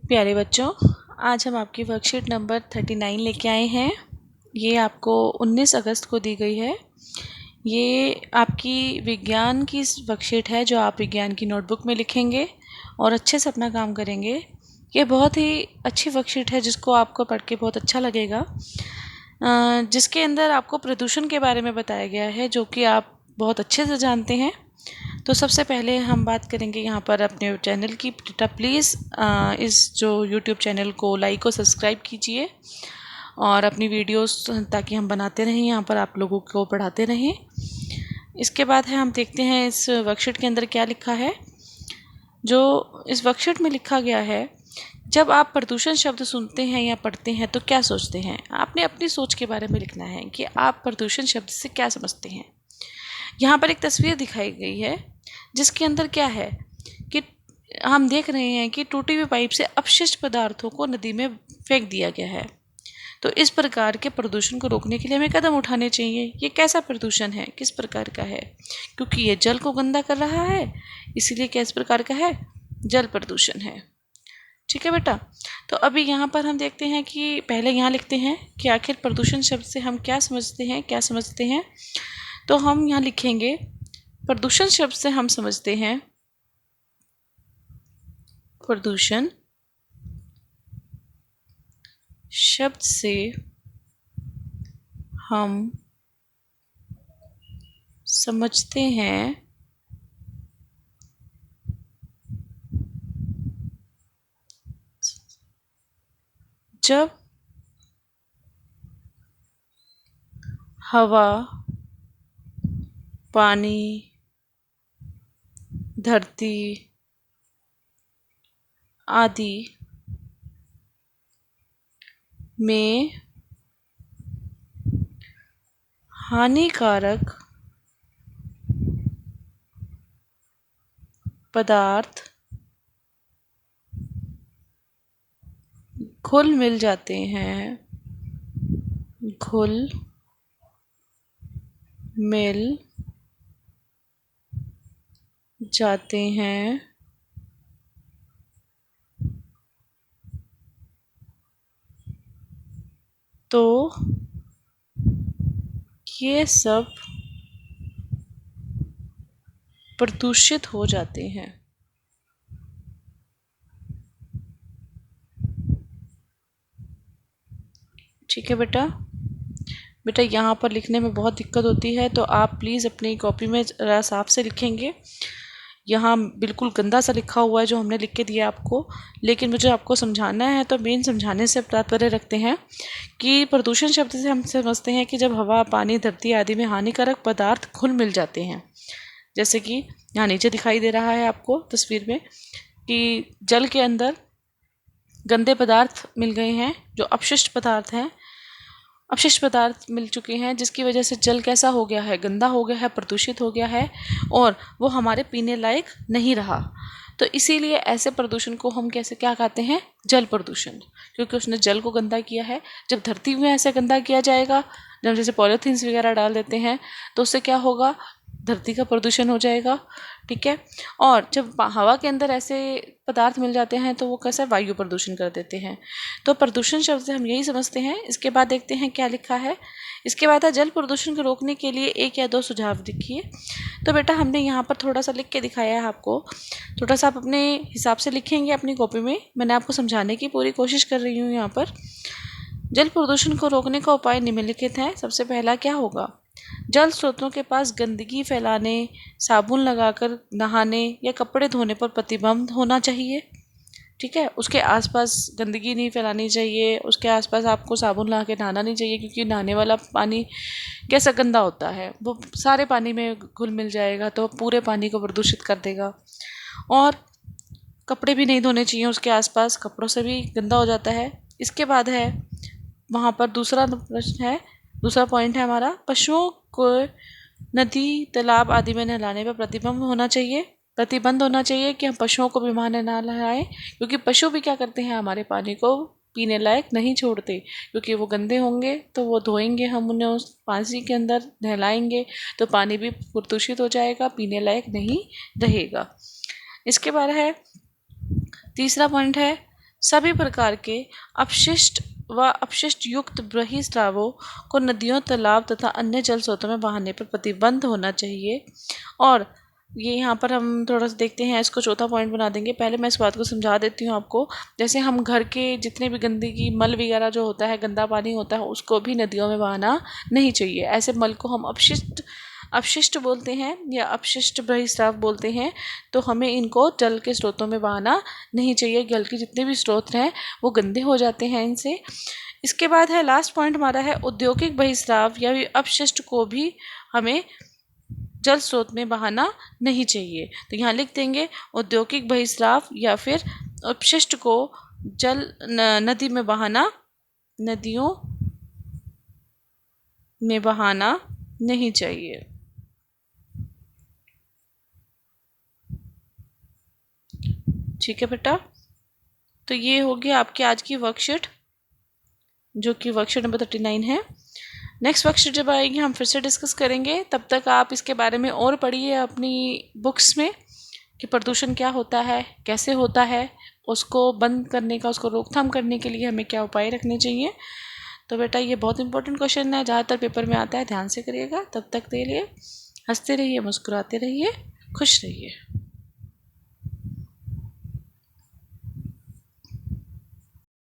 प्यारे बच्चों, आज हम आपकी वर्कशीट नंबर 39 लेके आए हैं। ये आपको 19 अगस्त को दी गई है। ये आपकी विज्ञान की वर्कशीट है जो आप विज्ञान की नोटबुक में लिखेंगे और अच्छे से अपना काम करेंगे। ये बहुत ही अच्छी वर्कशीट है जिसको आपको पढ़ के बहुत अच्छा लगेगा, जिसके अंदर आपको प्रदूषण के बारे में बताया गया है जो कि आप बहुत अच्छे से जानते हैं। तो सबसे पहले हम बात करेंगे यहाँ पर अपने चैनल की। बेटा प्लीज़ इस जो यूट्यूब चैनल को लाइक और सब्सक्राइब कीजिए और अपनी वीडियोस ताकि हम बनाते रहें, यहाँ पर आप लोगों को पढ़ाते रहें। इसके बाद है हम देखते हैं इस वर्कशीट के अंदर क्या लिखा है। जो इस वर्कशीट में लिखा गया है, जब आप प्रदूषण शब्द सुनते हैं या पढ़ते हैं तो क्या सोचते हैं। आपने अपनी सोच के बारे में लिखना है कि आप प्रदूषण शब्द से क्या समझते हैं। यहाँ पर एक तस्वीर दिखाई गई है जिसके अंदर क्या है कि हम देख रहे हैं कि टूटी हुई पाइप से अपशिष्ट पदार्थों को नदी में फेंक दिया गया है। तो इस प्रकार के प्रदूषण को रोकने के लिए हमें कदम उठाने चाहिए। ये कैसा प्रदूषण है, किस प्रकार का है, क्योंकि ये जल को गंदा कर रहा है, इसीलिए किस प्रकार का है, जल प्रदूषण है। ठीक है बेटा। तो अभी यहाँ पर हम देखते हैं कि पहले यहाँ लिखते हैं कि आखिर प्रदूषण शब्द से हम क्या समझते हैं। तो हम यहाँ लिखेंगे प्रदूषण शब्द से हम समझते हैं, प्रदूषण शब्द से हम समझते हैं जब हवा, पानी, धरती आदि में हानिकारक पदार्थ घुल मिल जाते हैं, घुल मिल जाते हैं, तो ये सब प्रदूषित हो जाते हैं। ठीक है बेटा। बेटा यहाँ पर लिखने में बहुत दिक्कत होती है तो आप प्लीज़ अपनी कॉपी में ज़रा साफ से लिखेंगे। यहाँ बिल्कुल गंदा सा लिखा हुआ है जो हमने लिख के दिया आपको, लेकिन मुझे आपको समझाना है तो मेन समझाने से तात्पर्य रखते हैं कि प्रदूषण शब्द से हम समझते हैं कि जब हवा, पानी, धरती आदि में हानिकारक पदार्थ घुल मिल जाते हैं। जैसे कि यहाँ नीचे दिखाई दे रहा है आपको तस्वीर में कि जल के अंदर गंदे पदार्थ मिल गए हैं, जो अपशिष्ट पदार्थ हैं, अपशिष्ट पदार्थ मिल चुके हैं, जिसकी वजह से जल कैसा हो गया है, गंदा हो गया है, प्रदूषित हो गया है और वो हमारे पीने लायक नहीं रहा। तो इसीलिए ऐसे प्रदूषण को हम कैसे क्या कहते हैं, जल प्रदूषण, क्योंकि उसने जल को गंदा किया है। जब धरती में ऐसे गंदा किया जाएगा, जब जैसे पॉलीथीन्स वगैरह डाल देते हैं तो उससे क्या होगा, धरती का प्रदूषण हो जाएगा। ठीक है। और जब हवा के अंदर ऐसे पदार्थ मिल जाते हैं तो वो कैसा वायु प्रदूषण कर देते हैं। तो प्रदूषण शब्द से हम यही समझते हैं। इसके बाद देखते हैं क्या लिखा है। इसके बाद है जल प्रदूषण को रोकने के लिए 1 या 2 सुझाव लिखिए। तो बेटा हमने यहाँ पर थोड़ा सा लिख के दिखाया है आपको, थोड़ा सा आप अपने हिसाब से लिखेंगे अपनी कॉपी में। मैंने आपको समझाने की पूरी कोशिश कर रही हूँ यहाँ पर। जल प्रदूषण को रोकने का उपाय निम्नलिखित है। सबसे पहला क्या होगा, जल स्रोतों के पास गंदगी फैलाने, साबुन लगाकर नहाने या कपड़े धोने पर प्रतिबंध होना चाहिए। ठीक है। उसके आसपास गंदगी नहीं फैलानी चाहिए, उसके आसपास आपको साबुन लगा के नहाना नहीं चाहिए, क्योंकि नहाने वाला पानी कैसा गंदा होता है, वो सारे पानी में घुल मिल जाएगा तो पूरे पानी को प्रदूषित कर देगा। और कपड़े भी नहीं धोने चाहिए उसके आसपास, कपड़ों से भी गंदा हो जाता है। इसके बाद है वहाँ पर दूसरा प्रश्न है, दूसरा पॉइंट है हमारा, पशुओं को नदी, तालाब आदि में नहलाने पर प्रतिबंध होना चाहिए कि हम पशुओं को भी वहाँ न नहलाएं, क्योंकि पशु भी क्या करते हैं, हमारे पानी को पीने लायक नहीं छोड़ते, क्योंकि वो गंदे होंगे तो वो धोएंगे, हम उन्हें उस पानी के अंदर नहलाएंगे तो पानी भी प्रदूषित हो जाएगा, पीने लायक नहीं रहेगा। इसके बाद है तीसरा पॉइंट है, सभी प्रकार के अपशिष्ट व अपशिष्ट युक्त बहिर्स्रावों को नदियों, तालाब तथा अन्य जल स्रोतों में बहाने पर प्रतिबंध होना चाहिए। और ये यहाँ पर हम थोड़ा सा देखते हैं, इसको चौथा पॉइंट बना देंगे। पहले मैं इस बात को समझा देती हूँ आपको। जैसे हम घर के जितने भी गंदगी, मल वगैरह जो होता है, गंदा पानी होता है, उसको भी नदियों में बहाना नहीं चाहिए। ऐसे मल को हम अपशिष्ट बोलते हैं या अपशिष्ट बहिर्स्राव बोलते हैं। तो हमें इनको जल के स्रोतों में बहाना नहीं चाहिए। जल के जितने भी स्रोत हैं वो गंदे हो जाते हैं इनसे। इसके बाद है लास्ट पॉइंट हमारा है औद्योगिक बहिर्स्राव या अपशिष्ट को भी हमें जल स्रोत में बहाना नहीं चाहिए। तो यहाँ लिख देंगे औद्योगिक बहिर्स्राव या फिर अपशिष्ट को नदी में बहाना, नदियों में बहाना नहीं चाहिए। ठीक है बेटा, तो ये हो गया आपकी आज की वर्कशीट, जो कि वर्कशीट नंबर 39 है। नेक्स्ट वर्कशीट जब आएगी हम फिर से डिस्कस करेंगे। तब तक आप इसके बारे में और पढ़िए अपनी बुक्स में कि प्रदूषण क्या होता है, कैसे होता है, उसको बंद करने का, उसको रोकथाम करने के लिए हमें क्या उपाय रखने चाहिए। तो बेटा ये बहुत इंपॉर्टेंट क्वेश्चन है, ज़्यादातर पेपर में आता है, ध्यान से करिएगा। तब तक के लिए हंसते रहिए, मुस्कुराते रहिए, खुश रहिए।